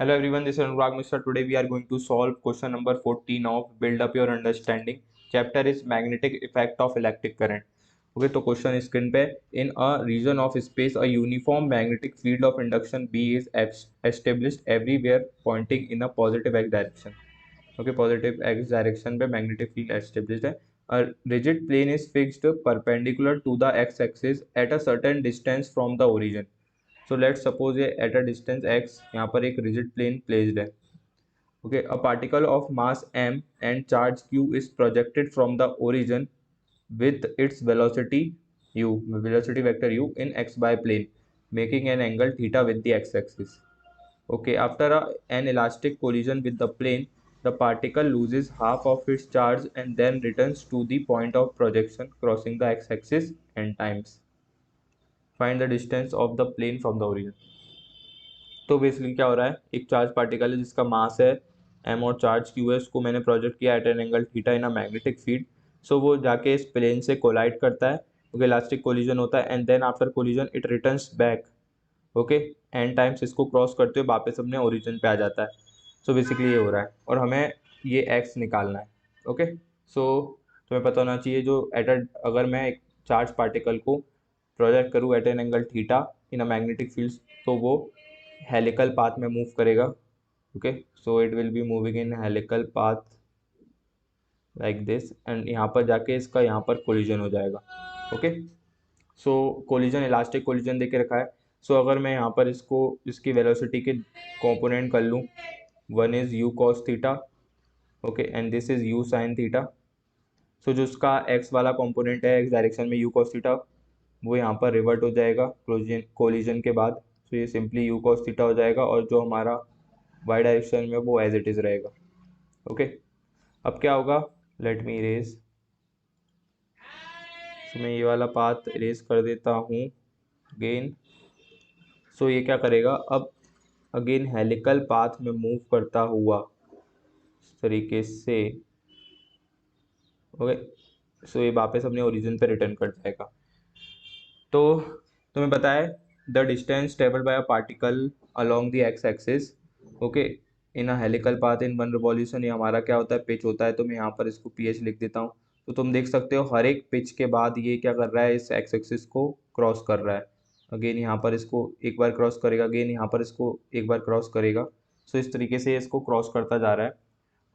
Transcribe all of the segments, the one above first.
Hello everyone, this is Anurag Mishra. Today we are going to solve question number 14 of Build Up Your Understanding. Chapter is Magnetic Effect of Electric Current. Okay, तो question screen पे in a region of space a uniform magnetic field of induction B is established everywhere pointing in a positive x direction. Okay, positive x direction पे magnetic field established है. A rigid plane is fixed perpendicular to the x axis at a certain distance from the origin. So let's suppose ये at a distance x यहाँ पर एक rigid plane placed है. Okay, a particle of mass m and charge q is projected from the origin with its velocity u, velocity vector u in x by plane, making an angle theta with the x-axis. Okay, after an elastic collision with the plane, the particle loses half of its charge and then returns to the point of projection crossing the x-axis n times. Find the distance of the plane from the origin. तो basically क्या हो रहा है, एक charge particle है जिसका मास है m और चार्ज q है, उसको मैंने प्रोजेक्ट किया at an angle theta in a magnetic field. So वो जाके इस प्लेन से कोलाइड करता है. ओके, इलास्टिक कोलिजन होता है and then after collision it returns back. Okay, n times इसको क्रॉस करते हुए वापस अपने ओरिजिन पे आ जाता है. सो बेसिकली ये हो रहा है और हमें ये x निकालना है. ओके, सो तुम्हें पता होना चाहिए जो अगर मैं एक चार्ज पार्टिकल को प्रोजेक्ट करूँ at an angle theta in a magnetic field, तो वो हेलिकल पाथ में मूव करेगा. Okay, so it will be moving in helical path like this and यहाँ पर जाके इसका यहाँ पर कोलिजन हो जाएगा. Okay, so collision elastic collision देके रखा है. सो अगर मैं यहाँ पर इसको इसकी वेलोसिटी के कंपोनेंट कर लूँ, one is u cos theta, okay, and this is u sine theta. So जो उसका एक्स वाला कंपोनेंट है एक्स डायरेक्शन में यू कॉस थीटा, वो यहाँ पर रिवर्ट हो जाएगा कोलिजन के बाद. तो ये सिंपली यू कॉस थीटा हो जाएगा और जो हमारा वाई डायरेक्शन में वो एज इट इज़ रहेगा. ओके, अब क्या होगा, लेट मी इरेज. सो मैं ये वाला पाथ इरेज कर देता हूँ अगेन. सो ये क्या करेगा, अब अगेन हेलिकल पाथ में मूव करता हुआ इस तरीके से. ओके, सो ये वापस अपने ओरिजिन पे रिटर्न कर जाएगा. तो तुम्हें पता है the distance travelled by a particle along the x axis, okay, in a helical path in one revolution, ये हमारा क्या होता है, पिच होता है. तो मैं यहाँ पर इसको पी एच लिख देता हूँ. तो तुम देख सकते हो हर एक पिच के बाद ये क्या कर रहा है, इस एक्स एक्सिस को क्रॉस कर रहा है. अगेन यहाँ पर इसको एक बार क्रॉस करेगा, अगेन यहाँ पर इसको एक बार क्रॉस करेगा. सो इस तरीके से इसको क्रॉस करता जा रहा है.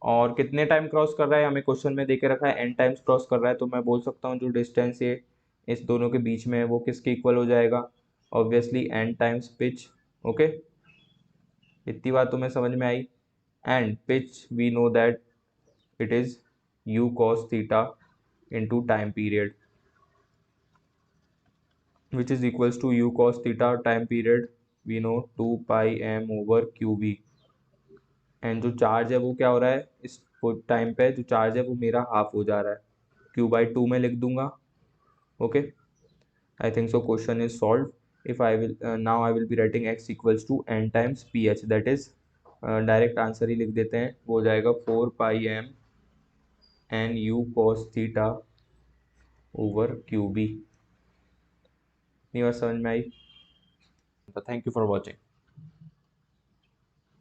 और कितने टाइम क्रॉस कर रहा है हमें क्वेश्चन में देके रखा है, एन टाइम्स क्रॉस कर रहा है. तो मैं बोल सकता हूँ जो डिस्टेंस ये इस दोनों के बीच में है वो किसके इक्वल हो जाएगा, obviously n times pitch. Okay, इतनी बात तुम्हें समझ में आई. And pitch we know that it is u cos theta into time period which is equals to u cos theta time period we know 2 pi m over qv. And जो charge है वो क्या हो रहा है, इस टाइम पे जो चार्ज है वो मेरा हाफ हो जा रहा है, क्यू बाई टू में लिख दूंगा. Okay, I think so question is solve. If I will now I will be writing x equals to n times p h, that is direct answer ही लिख देते हैं, वो हो जाएगा 4 pi m n u cos theta over q B. नहीं बात समझ में आई? Thank you for watching.